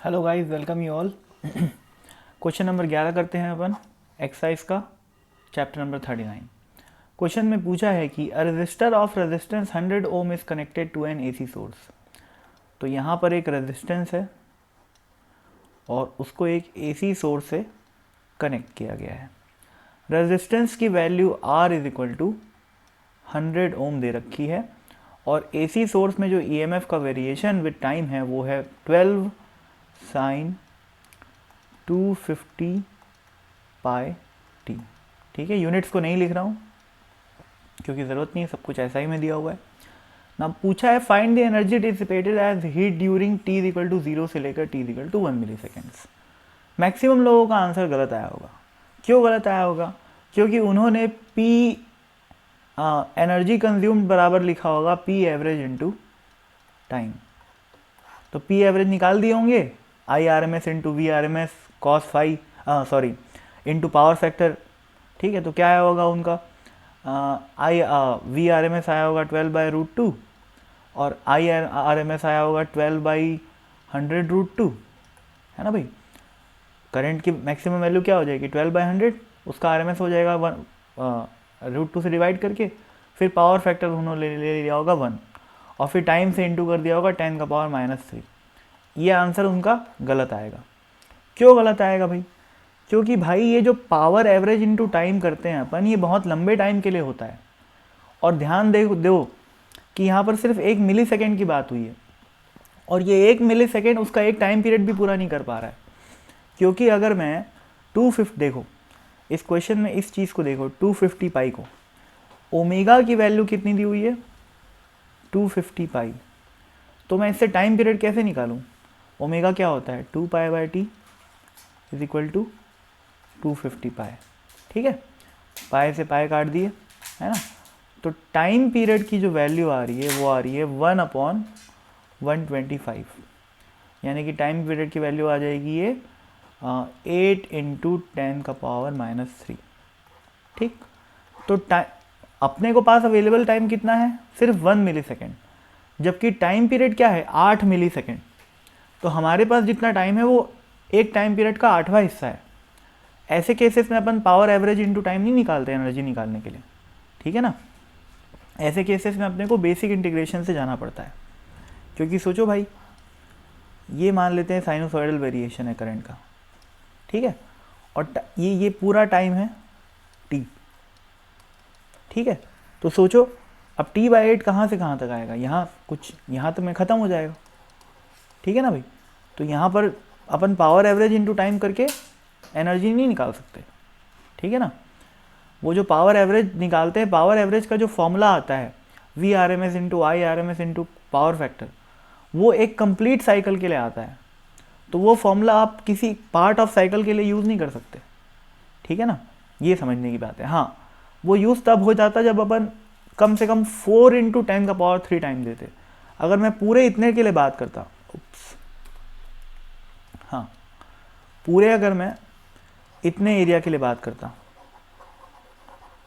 Hello guys, welcome you all. Question number 11 करते हैं अपन एक्सरसाइज का, चैप्टर नंबर 39। क्वेश्चन में पूछा है कि a resistor of resistance 100 ohm is connected to an AC source. तो यहाँ पर एक रेजिस्टेंस है और उसको एक एसी सोर्स से कनेक्ट किया गया है। रेजिस्टेंस की value R is equal to 100 ohm दे रखी है और एसी सोर्स में जो ईएमएफ का वेरिएशन विद टाइम है वो है 12 साइन 250 पाई टी। ठीक है, यूनिट्स को नहीं लिख रहा हूँ क्योंकि ज़रूरत नहीं है, सब कुछ ऐसा ही में दिया हुआ है ना। पूछा है find the energy dissipated as heat during t is equal to 0 से लेकर t is equal to 1 milliseconds. Maximum लोगों का आंसर गलत आया होगा। क्यों गलत आया होगा? क्योंकि उन्होंने पी एनर्जी कंज्यूम्ड बराबर लिखा होगा पी एवरेज इंटू टाइम। तो पी एवरेज निकाल दिए होंगे, I R M S into V R M S cos phi into power factor. ठीक है, तो क्या आया होगा उनका वी आर एम एस आया होगा 12/√2 और आई आर एम एस आया होगा 12/100√2, है ना भाई। करंट की मैक्सिमम वैल्यू क्या हो जाएगी 12/100, उसका आर एम एस हो जाएगा √2 से डिवाइड करके, फिर पावर फैक्टर उन्होंने ले लिया होगा 1 और फिर टाइम से इंटू कर दिया होगा 10⁻³ ये आंसर उनका गलत आएगा। क्यों गलत आएगा भाई? क्योंकि भाई ये जो पावर एवरेज इंटू टाइम करते हैं अपन, ये बहुत लंबे टाइम के लिए होता है। और ध्यान दो कि यहाँ पर सिर्फ 1 मिली सेकेंड की बात हुई है और ये 1 मिली सेकेंड उसका एक टाइम पीरियड भी पूरा नहीं कर पा रहा है। क्योंकि अगर मैं 250 देखो इस क्वेश्चन में, इस चीज़ को देखो 250 पाई को, ओमेगा की वैल्यू कितनी दी हुई है 250 पाई। तो मैं इससे टाइम पीरियड कैसे निकालूं? ओमेगा क्या होता है 2π/t इज इक्वल टू 250 पाई। ठीक है, पाई से पाई काट दिए, है ना। तो टाइम पीरियड की जो वैल्यू आ रही है वो आ रही है 1/125, यानी कि टाइम पीरियड की वैल्यू आ जाएगी ये 8 × 10⁻³ ठीक। तो अपने को पास अवेलेबल टाइम कितना है? सिर्फ 1 मिली सेकेंड, जबकि टाइम पीरियड क्या है 8 मिली सेकेंड। तो हमारे पास जितना टाइम है वो एक टाइम पीरियड का 8वां हिस्सा है। ऐसे केसेस में अपन पावर एवरेज इंटू टाइम नहीं निकालते एनर्जी निकालने के लिए, ठीक है ना। ऐसे केसेस में अपने को बेसिक इंटीग्रेशन से जाना पड़ता है। क्योंकि सोचो भाई, ये मान लेते हैं साइनोसॉइडल वेरिएशन है करंट का, ठीक है, और ये पूरा टाइम है टी, ठीक है। तो सोचो अब t/8 कहाँ से कहाँ तक आएगा? यहाँ तो मैं ख़त्म हो जाएगा, ठीक है ना भाई। तो यहाँ पर अपन पावर एवरेज इंटू टाइम करके एनर्जी नहीं निकाल सकते, ठीक है ना। वो जो पावर एवरेज निकालते हैं, पावर एवरेज का जो फॉर्मूला आता है V R M S into I R M S into power factor, वो एक कंप्लीट साइकिल के लिए आता है। तो वो फॉर्मूला आप किसी पार्ट ऑफ साइकिल के लिए यूज़ नहीं कर सकते, ठीक है ना। ये समझने की बात है। हाँ, वो यूज़ तब हो जाता जब अपन कम से कम 4 × 10⁻³ टाइम देते। अगर मैं पूरे इतने के लिए बात करता, हाँ, पूरे अगर मैं इतने एरिया के लिए बात करता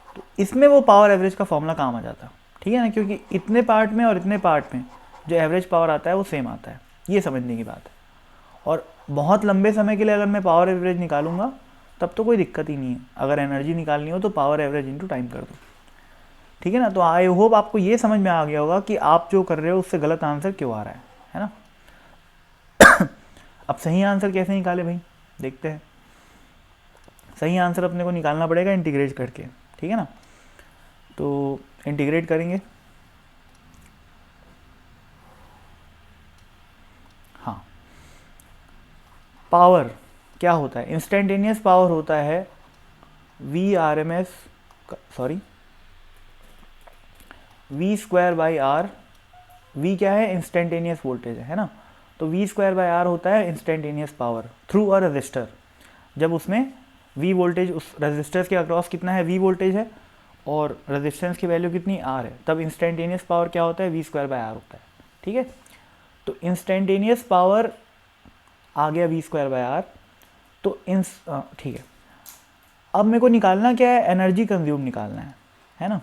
तो इसमें वो पावर एवरेज का फॉर्मूला काम आ जाता, ठीक है ना। क्योंकि इतने पार्ट में और इतने पार्ट में जो एवरेज पावर आता है वो सेम आता है, ये समझने की बात है। और बहुत लंबे समय के लिए अगर मैं पावर एवरेज निकालूंगा तब तो कोई दिक्कत ही नहीं है। अगर एनर्जी निकालनी हो तो पावर एवरेज इंटू टाइम कर दो, ठीक है ना। तो आई होप आपको ये समझ में आ गया होगा कि आप जो कर रहे हो उससे गलत आंसर क्यों आ रहा है ना। अब सही आंसर कैसे निकाले भाई, देखते हैं। सही आंसर अपने को निकालना पड़ेगा इंटीग्रेट करके, ठीक है ना। तो इंटीग्रेट करेंगे, हाँ। पावर क्या होता है? इंस्टेंटेनियस पावर होता है V²/R। V क्या है? इंस्टेंटेनियस वोल्टेज है ना। तो V²/R होता है instantaneous power through a resistor. जब उसमें V वोल्टेज, उस रजिस्टर के अक्रॉस कितना है V वोल्टेज है और रेजिस्टेंस की वैल्यू कितनी R है, तब इंस्टेंटेनियस पावर क्या होता है? V²/R होता है, ठीक है। तो इंस्टेंटेनियस पावर आ गया V²/R। तो ठीक है, अब मेरे को निकालना क्या है? एनर्जी कंज्यूम निकालना है ना।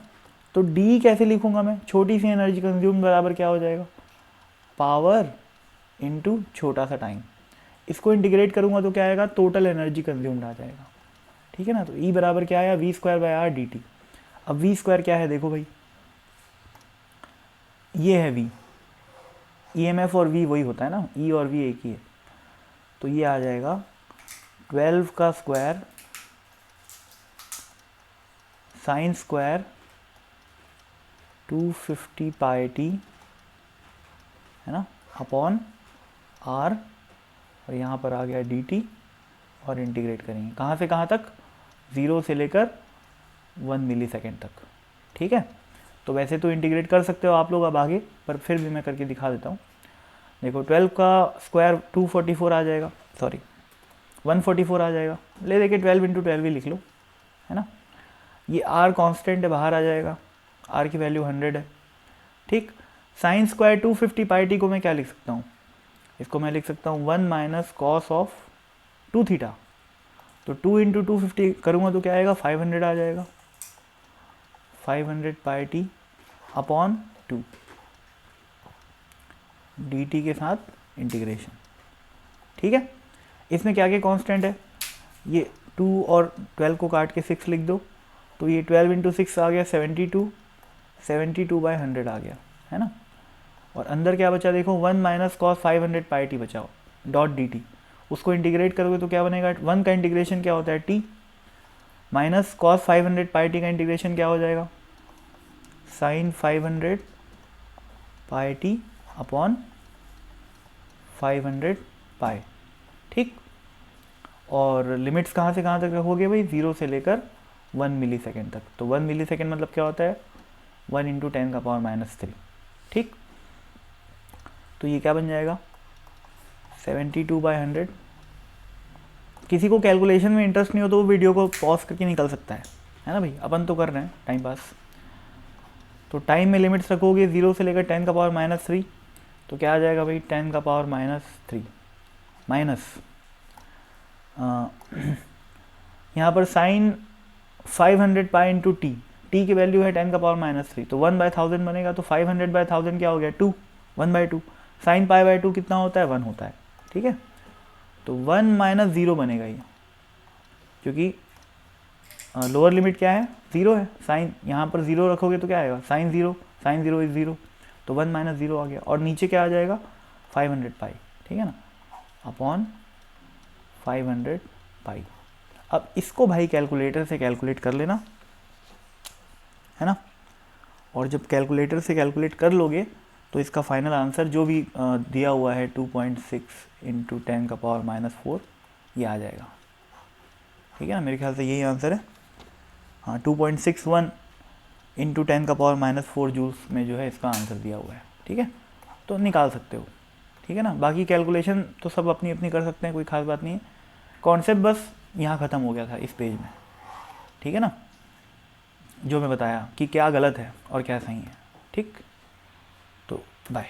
तो D कैसे लिखूंगा मैं? छोटी सी एनर्जी कंज्यूम बराबर क्या हो जाएगा? पावर इंटू छोटा सा टाइम। इसको इंटीग्रेट करूँगा तो क्या आएगा, टोटल एनर्जी कंज्यूम्ड आ जाएगा, ठीक है ना। तो E बराबर क्या आया, v²/r dt। अब v² क्या है देखो भाई, ये है v, EMF और v वही होता है ना, E और v एक ही है, तो ये आ जाएगा 12 का square sine square 250 pi T, है ना, अपॉन r, और यहाँ पर आ गया dt, और इंटीग्रेट करेंगे कहाँ से कहाँ तक, 0 से लेकर 1 मिलीसेकेंड तक, ठीक है। तो वैसे तो इंटीग्रेट कर सकते हो आप लोग अब आगे, पर फिर भी मैं करके दिखा देता हूँ। देखो 12 का स्क्वायर 244 आ जाएगा, सॉरी 144 आ जाएगा, ले देके 12 × 12 ही लिख लो, है ना। ये r कांस्टेंट है, बाहर आ जाएगा, r की वैल्यू 100 है, ठीक। साइन स्क्वायर 250 पाई टी को मैं क्या लिख सकता हूँ, इसको मैं लिख सकता हूँ 1 माइनस कॉस ऑफ 2 थीटा। तो 2 × 250 करूँगा तो क्या आएगा, 500 आ जाएगा, 500 पाई टी अपॉन 2 dt के साथ इंटीग्रेशन, ठीक है। इसमें क्या क्या कांस्टेंट है, ये 2 और 12 को काट के 6 लिख दो, तो ये 12 × 6 आ गया 72, 72/100 आ गया, है ना। और अंदर क्या बचा देखो, 1 माइनस कॉस 500 पाई टी बचा डॉट डी टी, उसको इंटीग्रेट करोगे तो क्या बनेगा, 1 का इंटीग्रेशन क्या होता है T, minus cos 500 pi T का इंटीग्रेशन क्या हो जाएगा, साइन 500 पाई टी अपॉन 500 पाई, ठीक। और लिमिट्स कहाँ से कहाँ तक रखोगे भाई, 0 से लेकर 1 मिलीसेकेंड तक। तो 1 मिलीसेकेंड मतलब क्या होता है, 1 × 10⁻³ ठीक। तो ये क्या बन जाएगा, 72/100। किसी को कैलकुलेशन में इंटरेस्ट नहीं हो तो वो वीडियो को पॉज करके निकल सकता है ना भाई, अपन तो कर रहे हैं टाइम पास। तो टाइम में लिमिट्स रखोगे 0 से लेकर 10⁻³ तो क्या आ जाएगा भाई, 10⁻³ माइनस यहाँ पर साइन 500 पाई × t, t की वैल्यू है 10⁻³ तो 1/1000 बनेगा, तो 500/1000 क्या हो गया 2, 1/2। साइन π/2 कितना होता है, 1 होता है, ठीक है। तो 1 - 0 बनेगा ये, क्योंकि लोअर लिमिट क्या है, 0 है। साइन यहाँ पर 0 रखोगे तो क्या आएगा, साइन 0 इज 0, तो 1 - 0 आ गया, और नीचे क्या आ जाएगा 500 पाई, ठीक है ना, अपॉन 500 पाई। अब इसको भाई कैलकुलेटर से कैलकुलेट कर लेना, है ना। और जब कैलकुलेटर से कैलकुलेट कर लोगे तो इसका फाइनल आंसर जो भी दिया हुआ है 2.6 × 10⁻⁻4 ये आ जाएगा, ठीक है ना। मेरे ख्याल से यही आंसर है, हाँ 2.61 × 10⁻⁻4 जूल्स में जो है इसका आंसर दिया हुआ है, ठीक है। तो निकाल सकते हो, ठीक है ना। बाकी कैलकुलेशन तो सब अपनी अपनी कर सकते हैं, कोई खास बात नहीं है। कॉन्सेप्ट बस यहाँ ख़त्म हो गया था इस पेज में, ठीक है ना, जो मैं बताया कि क्या गलत है और क्या सही है, ठीक। तो बाय।